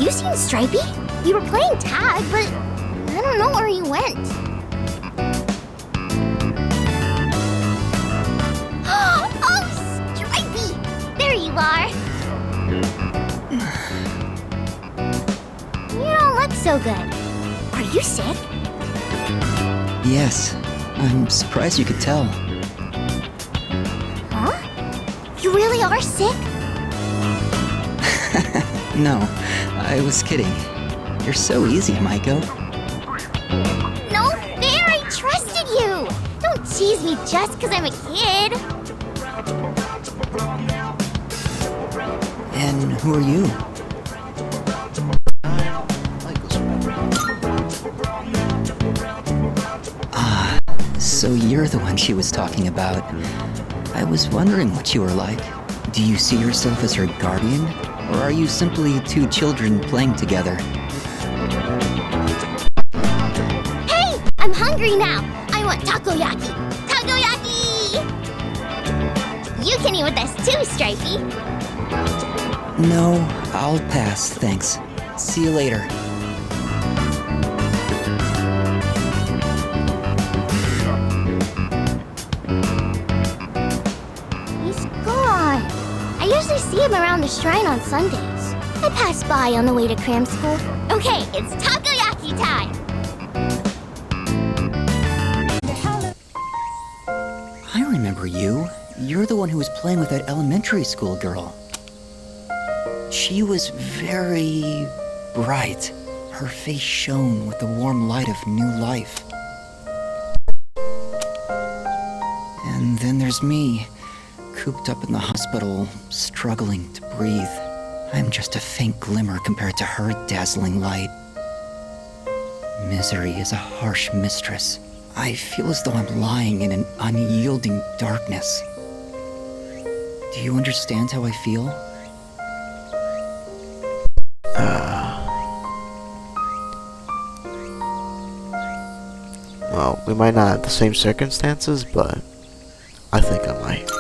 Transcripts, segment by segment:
you seen Stripey? We were playing tag, but I don't know where he went. Oh, Stripey! There you are. You don't look so good. Are you sick? Yes. I'm surprised you could tell. Huh? You really are sick? No, I was kidding. You're so easy, Maiko. No fair, I trusted you! Don't tease me just because I'm a kid. And who are you? Ah, so you're the one she was talking about. I was wondering what you were like. Do you see yourself as her guardian? Or are you simply two children playing together? Hey! I'm hungry now! I want takoyaki! Takoyaki! You can eat with us too, Stripey! No, I'll pass, thanks. See you later. He's gone. I usually see him around the shrine on Sundays. I pass by on the way to cram school. Okay, it's takoyaki time! I remember you. You're the one who was playing with that elementary school girl. She was very bright. Her face shone with the warm light of new life. And then there's me, cooped up in the hospital, struggling to breathe. I'm just a faint glimmer compared to her dazzling light. Misery is a harsh mistress. I feel as though I'm lying in an unyielding darkness. Do you understand how I feel? Well, we might not have the same circumstances, but I think I might.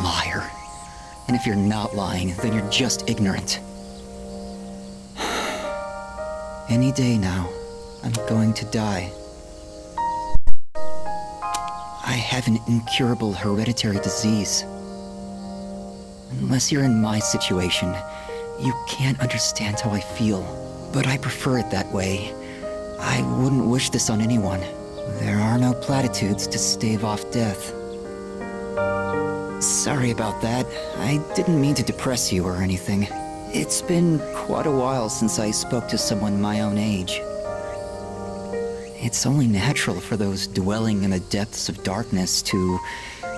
Liar. And if you're not lying, then you're just ignorant. Any day now, I'm going to die. I have an incurable hereditary disease. Unless you're in my situation, you can't understand how I feel. But I prefer it that way. I wouldn't wish this on anyone. There are no platitudes to stave off death. Sorry about that. I didn't mean to depress you or anything. It's been quite a while since I spoke to someone my own age. It's only natural for those dwelling in the depths of darkness to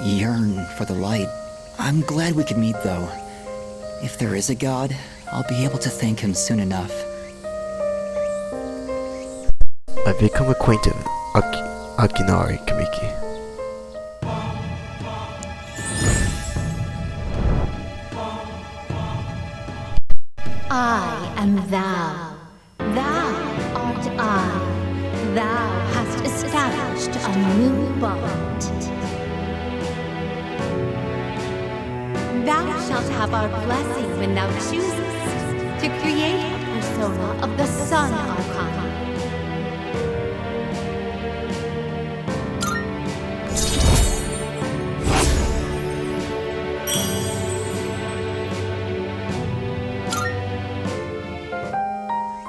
yearn for the light. I'm glad we could meet, though. If there is a god, I'll be able to thank him soon enough. I've become acquainted with Akinari, Kamiki. I am thou. Thou art I. Thou hast established a new bond. Thou shalt have our blessing when thou choosest to create a persona of the Sun Arcana.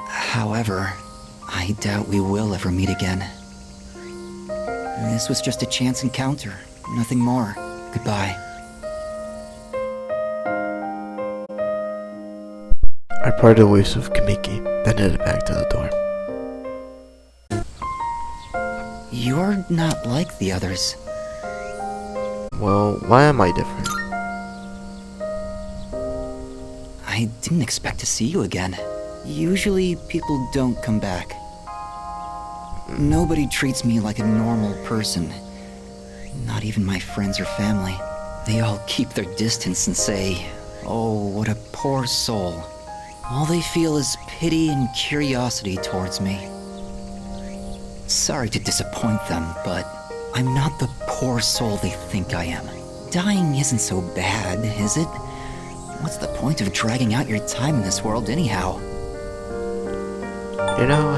However, I doubt we will ever meet again. This was just a chance encounter, nothing more. Goodbye. I parted ways with Kamiki, then headed back to the door. You're not like the others. Well, why am I different? I didn't expect to see you again. Usually, people don't come back. Nobody treats me like a normal person. Not even my friends or family. They all keep their distance and say, "Oh, what a poor soul." All they feel is pity and curiosity towards me. Sorry to disappoint them, but I'm not the poor soul they think I am. Dying isn't so bad, is it? What's the point of dragging out your time in this world anyhow? You know,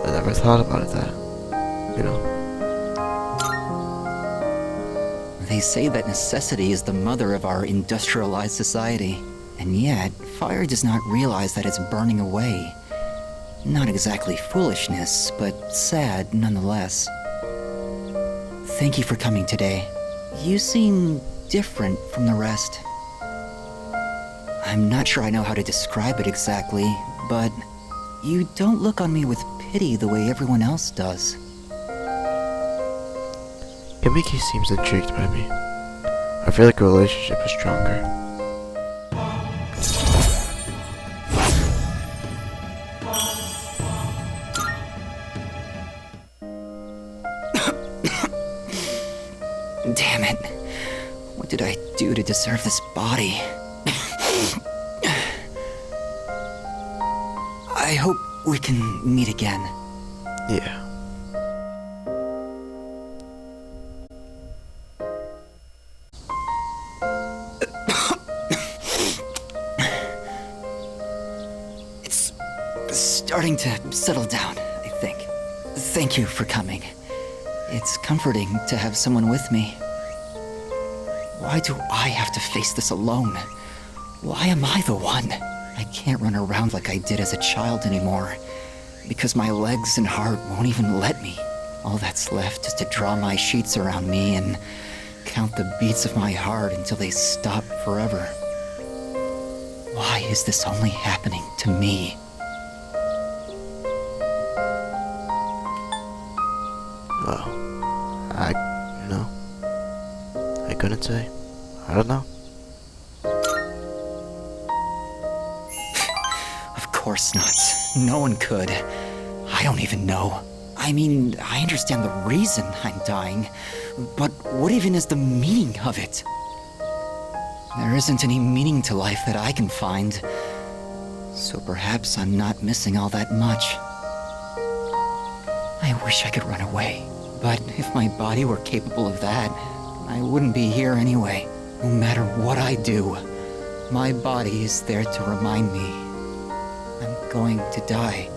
I never thought about it that, you know. They say that necessity is the mother of our industrialized society. And yet, fire does not realize that it's burning away. Not exactly foolishness, but sad nonetheless. Thank you for coming today. You seem different from the rest. I'm not sure I know how to describe it exactly, but you don't look on me with pity the way everyone else does. Kamiki seems intrigued by me. I feel like a relationship is stronger. Damn it. What did I do to deserve this body? I hope we can meet again. Yeah. It's starting to settle down, I think. Thank you for coming. It's comforting to have someone with me. Why do I have to face this alone? Why am I the one? I can't run around like I did as a child anymore, because my legs and heart won't even let me. All that's left is to draw my sheets around me and count the beats of my heart until they stop forever. Why is this only happening to me? Well, I couldn't say. I don't know. Of course not. No one could. I don't even know. I mean, I understand the reason I'm dying, but what even is the meaning of it? There isn't any meaning to life that I can find, so perhaps I'm not missing all that much. I wish I could run away, but if my body were capable of that, I wouldn't be here anyway. No matter what I do, my body is there to remind me I'm going to die.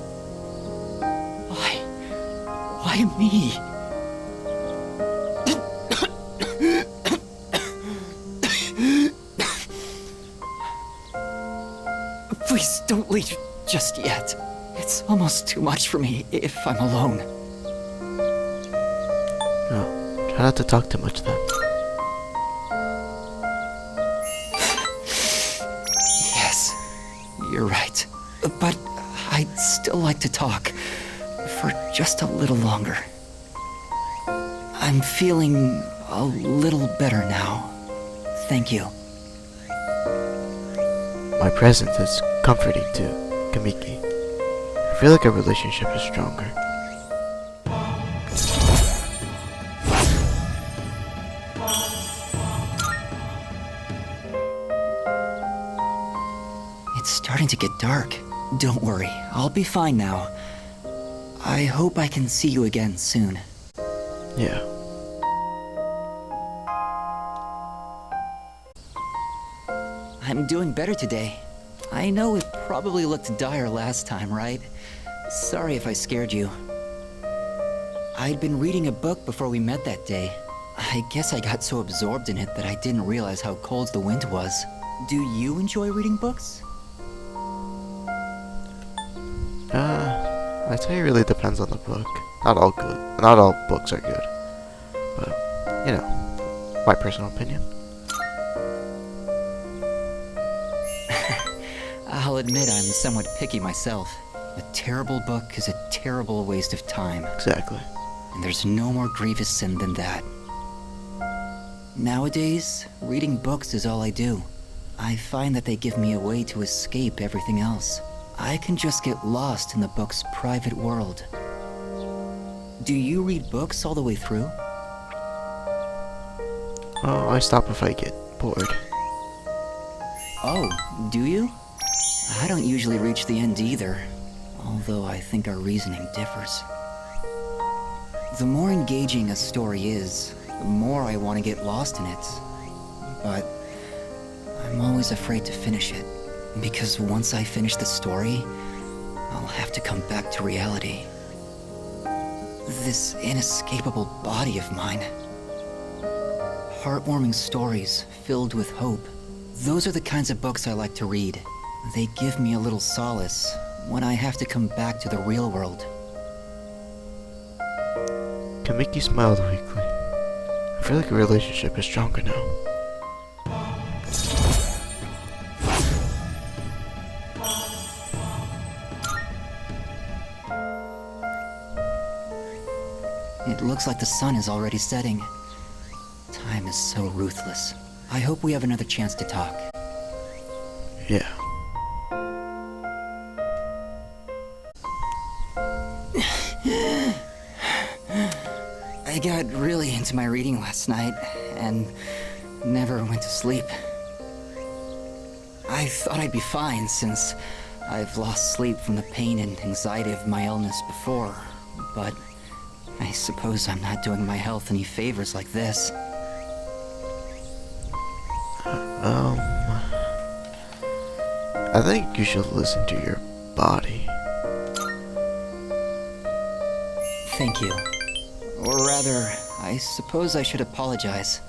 Why? Why me? Please don't leave just yet. It's almost too much for me if I'm alone. No, try not to talk too much then. Yes, you're right. But I'd still like to talk for just a little longer. I'm feeling a little better now. Thank you. My presence is comforting to Kamiki. I feel like our relationship is stronger. It's starting to get dark. Don't worry, I'll be fine now. I hope I can see you again soon. Yeah. I'm doing better today. I know it probably looked dire last time, right? Sorry if I scared you. I'd been reading a book before we met that day. I guess I got so absorbed in it that I didn't realize how cold the wind was. Do you enjoy reading books? I'd say it really depends on the book. Not all books are good. But, you know, my personal opinion. I'll admit I'm somewhat picky myself. A terrible book is a terrible waste of time. Exactly. And there's no more grievous sin than that. Nowadays, reading books is all I do. I find that they give me a way to escape everything else. I can just get lost in the book's private world. Do you read books all the way through? Oh, I stop if I get bored. Oh, do you? I don't usually reach the end either, although I think our reasoning differs. The more engaging a story is, the more I want to get lost in it. But I'm always afraid to finish it, because once I finish the story, I'll have to come back to reality. This inescapable body of mine. Heartwarming stories filled with hope. Those are the kinds of books I like to read. They give me a little solace when I have to come back to the real world. Kamiki smiled weakly. I feel like a relationship is stronger now. It looks like the sun is already setting. Time is so ruthless. I hope we have another chance to talk. Yeah. I got really into my reading last night, and never went to sleep. I thought I'd be fine, since I've lost sleep from the pain and anxiety of my illness before, but I suppose I'm not doing my health any favors like this. I think you should listen to your body. Thank you. Or rather, I suppose I should apologize.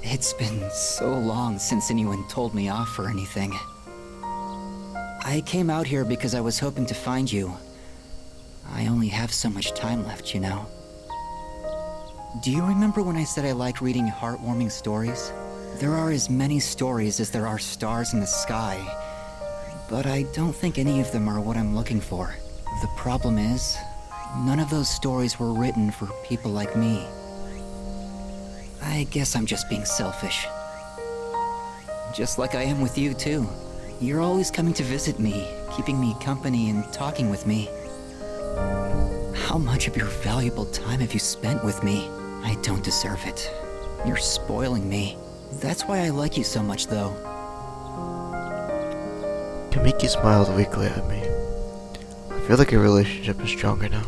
It's been so long since anyone told me off for anything. I came out here because I was hoping to find you. I only have so much time left, you know. Do you remember when I said I like reading heartwarming stories? There are as many stories as there are stars in the sky, but I don't think any of them are what I'm looking for. The problem is, none of those stories were written for people like me. I guess I'm just being selfish. Just like I am with you, too. You're always coming to visit me, keeping me company and talking with me. How much of your valuable time have you spent with me? I don't deserve it. You're spoiling me. That's why I like you so much, though. Kamiki smiled weakly at me. I feel like a relationship is stronger now.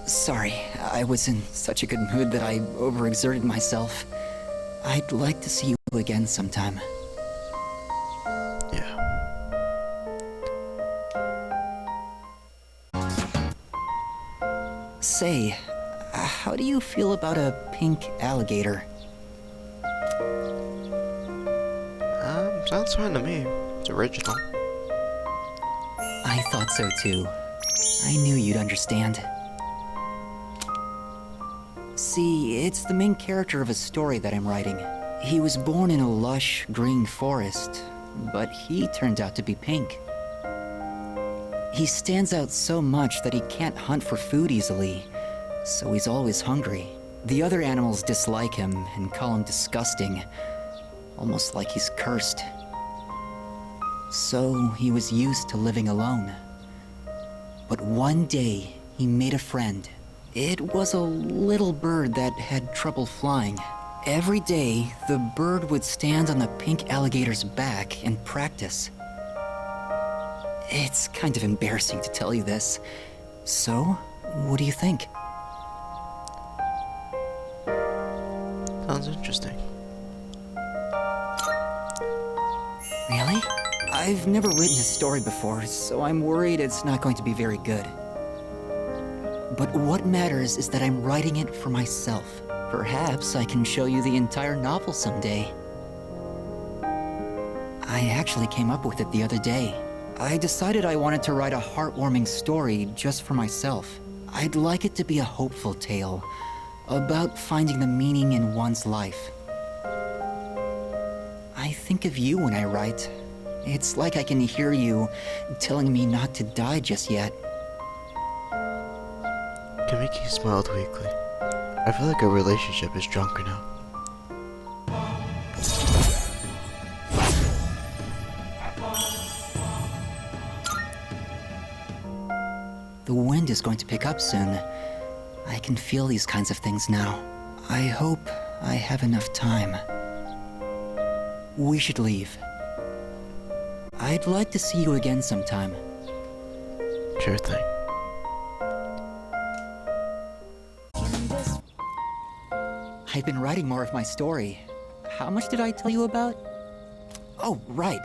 Sorry, I was in such a good mood that I overexerted myself. I'd like to see you again sometime. Yeah. Say, how do you feel about a pink alligator? Sounds fine to me. It's original. I thought so too. I knew you'd understand. See, it's the main character of a story that I'm writing. He was born in a lush, green forest, but he turned out to be pink. He stands out so much that he can't hunt for food easily, so he's always hungry. The other animals dislike him and call him disgusting, almost like he's cursed. So he was used to living alone. But one day, he made a friend. It was a little bird that had trouble flying. Every day, the bird would stand on the pink alligator's back and practice. It's kind of embarrassing to tell you this. So, what do you think? Sounds interesting. Really? I've never written a story before, so I'm worried it's not going to be very good. But what matters is that I'm writing it for myself. Perhaps I can show you the entire novel someday. I actually came up with it the other day. I decided I wanted to write a heartwarming story just for myself. I'd like it to be a hopeful tale about finding the meaning in one's life. I think of you when I write. It's like I can hear you telling me not to die just yet. Kamiki smiled weakly. I feel like our relationship is stronger now. The wind is going to pick up soon. I can feel these kinds of things now. I hope I have enough time. We should leave. I'd like to see you again sometime. Sure thing. I've been writing more of my story. How much did I tell you about? Oh, right.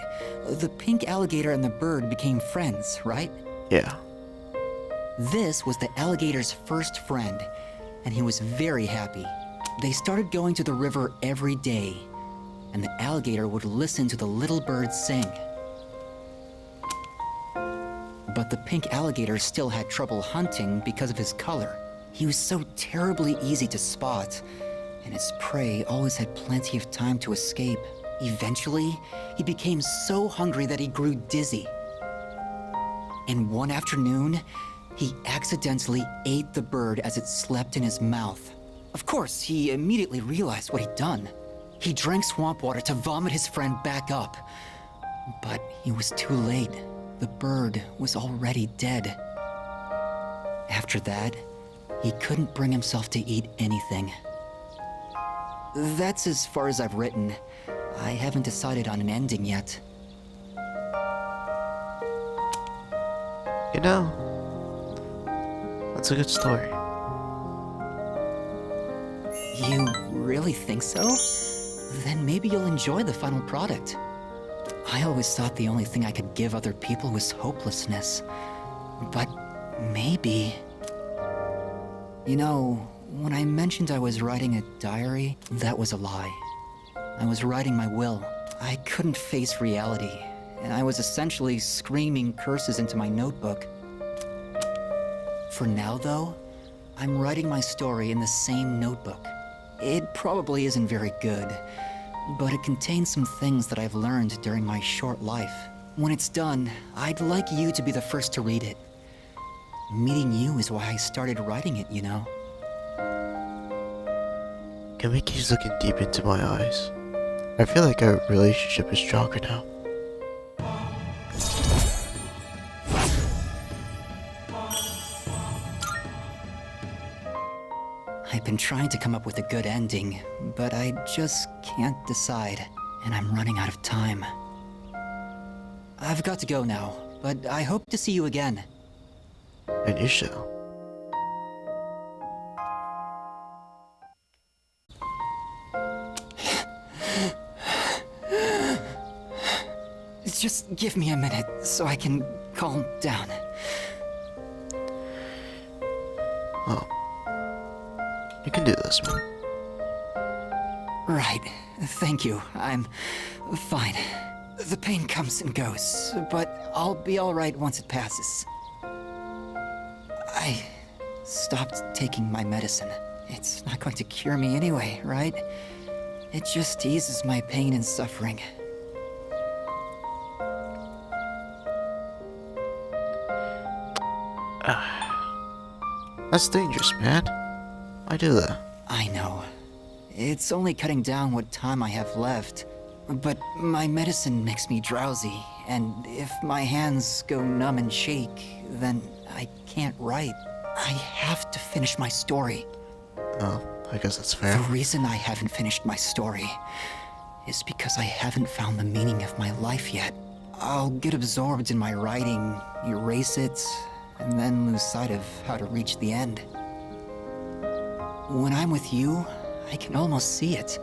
The pink alligator and the bird became friends, right? Yeah. This was the alligator's first friend, and he was very happy. They started going to the river every day, and the alligator would listen to the little bird sing. But the pink alligator still had trouble hunting because of his color. He was so terribly easy to spot, and his prey always had plenty of time to escape. Eventually, he became so hungry that he grew dizzy. And one afternoon, he accidentally ate the bird as it slept in his mouth. Of course, he immediately realized what he'd done. He drank swamp water to vomit his friend back up. But he was too late. The bird was already dead. After that, he couldn't bring himself to eat anything. That's as far as I've written. I haven't decided on an ending yet. You know, that's a good story. You really think so? Then maybe you'll enjoy the final product. I always thought the only thing I could give other people was hopelessness. But maybe... You know, when I mentioned I was writing a diary, that was a lie. I was writing my will. I couldn't face reality, and I was essentially screaming curses into my notebook. For now, though, I'm writing my story in the same notebook. It probably isn't very good, but it contains some things that I've learned during my short life. When it's done, I'd like you to be the first to read it. Meeting you is why I started writing it, you know? Kamiki's looking deep into my eyes. I feel like our relationship is stronger now. I've been trying to come up with a good ending, but I just can't decide, and I'm running out of time. I've got to go now, but I hope to see you again. And you shall. Just give me a minute so I can calm down. Oh. You can do this, man. Right. Thank you. I'm fine. The pain comes and goes, but I'll be alright once it passes. I stopped taking my medicine. It's not going to cure me anyway, right? It just eases my pain and suffering. That's dangerous, man. I do that. I know. It's only cutting down what time I have left. But my medicine makes me drowsy, and if my hands go numb and shake, then I can't write. I have to finish my story. Oh, I guess that's fair. The reason I haven't finished my story is because I haven't found the meaning of my life yet. I'll get absorbed in my writing, erase it, and then lose sight of how to reach the end. When I'm with you, I can almost see it.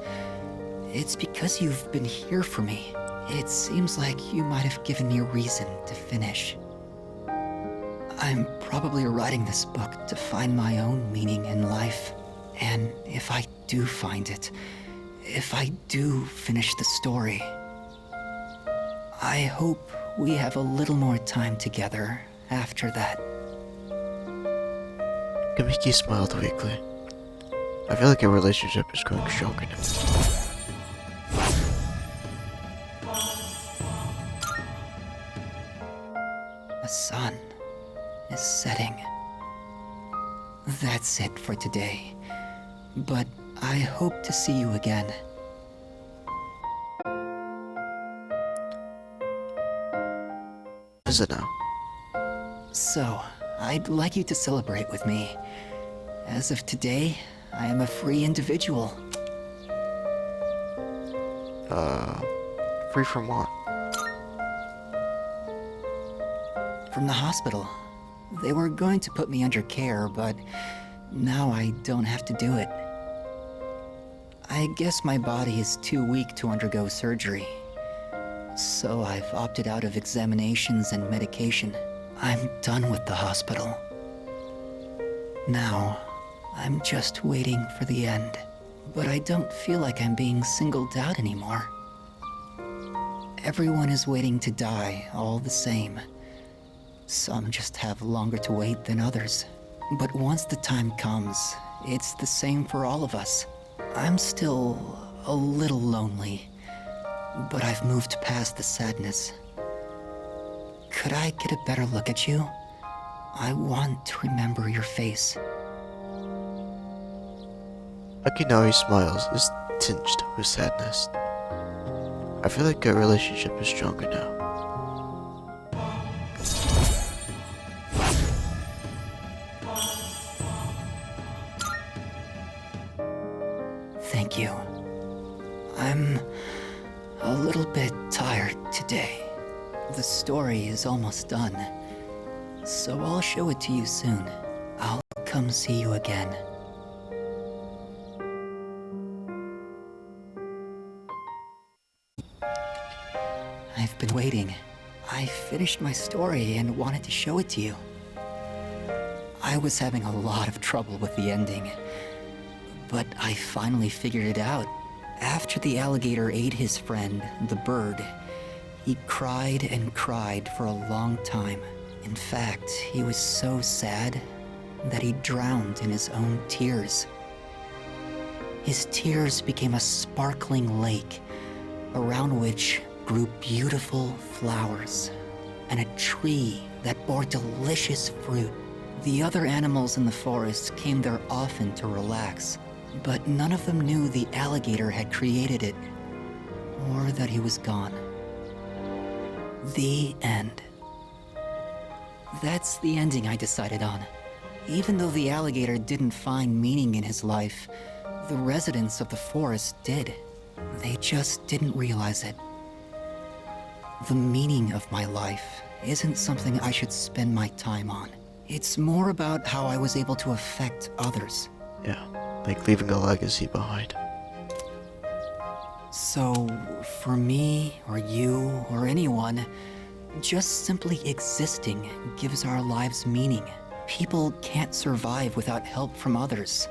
It's because you've been here for me. It seems like you might have given me a reason to finish. I'm probably writing this book to find my own meaning in life. And if I do find it, if I do finish the story, I hope we have a little more time together after that. Kamiki smiled weakly. I feel like our relationship is growing stronger now. The sun is setting. That's it for today. But I hope to see you again. Is it now? So, I'd like you to celebrate with me. As of today, I am a free individual. Free from what? From the hospital. They were going to put me under care, but now I don't have to do it. I guess my body is too weak to undergo surgery. So I've opted out of examinations and medication. I'm done with the hospital. Now, I'm just waiting for the end. But I don't feel like I'm being singled out anymore. Everyone is waiting to die all the same. Some just have longer to wait than others. But once the time comes, it's the same for all of us. I'm still a little lonely, but I've moved past the sadness. Could I get a better look at you? I want to remember your face. Akinari smiles is tinged with sadness. I feel like our relationship is stronger now. Thank you. I'm a little bit tired today. The story is almost done, so I'll show it to you soon. I'll come see you again. I've been waiting. I finished my story and wanted to show it to you. I was having a lot of trouble with the ending, but I finally figured it out. After the alligator ate his friend, the bird, he cried and cried for a long time. In fact, he was so sad that he drowned in his own tears. His tears became a sparkling lake, around which grew beautiful flowers, and a tree that bore delicious fruit. The other animals in the forest came there often to relax, but none of them knew the alligator had created it, or that he was gone. The end. That's the ending I decided on. Even though the alligator didn't find meaning in his life, the residents of the forest did. They just didn't realize it. The meaning of my life isn't something I should spend my time on. It's more about how I was able to affect others. Yeah, like leaving a legacy behind. So, for me, or you, or anyone, just simply existing gives our lives meaning. People can't survive without help from others.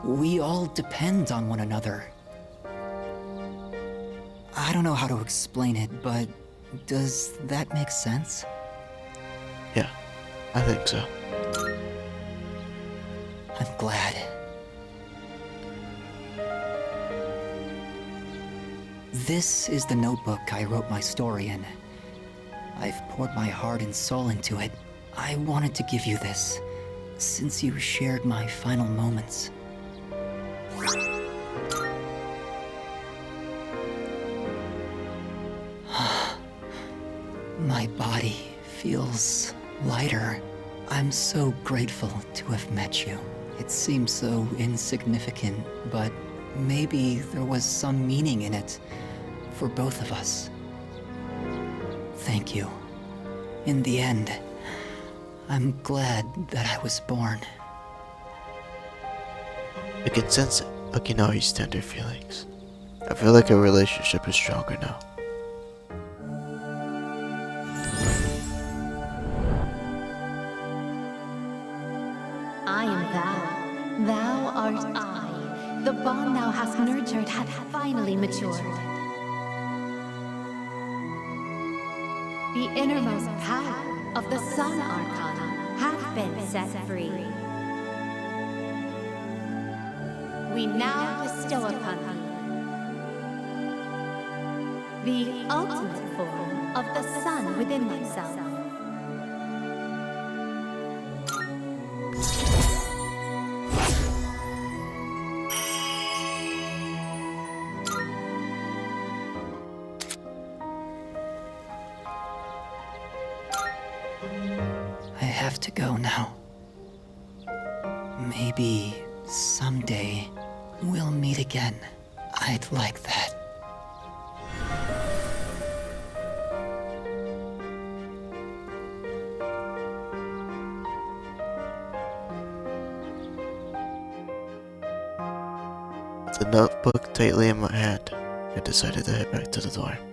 We all depend on one another. I don't know how to explain it, but does that make sense? Yeah, I think so. I'm glad. This is the notebook I wrote my story in. I've poured my heart and soul into it. I wanted to give you this, since you shared my final moments. My body feels lighter. I'm so grateful to have met you. It seems so insignificant, but maybe there was some meaning in it for both of us. Thank you. In the end, I'm glad that I was born. I can sense Akinari's tender feelings. I feel like our relationship is stronger now. I am thou, thou art I. The bond thou hast nurtured hath finally matured. The innermost power of the Sun Arcana hath been set free. We now bestow upon thee the ultimate form of the sun within thyself. I have to go now. Maybe someday we'll meet again. I'd like that. the notebook tightly in my hand, I decided to head back to the door.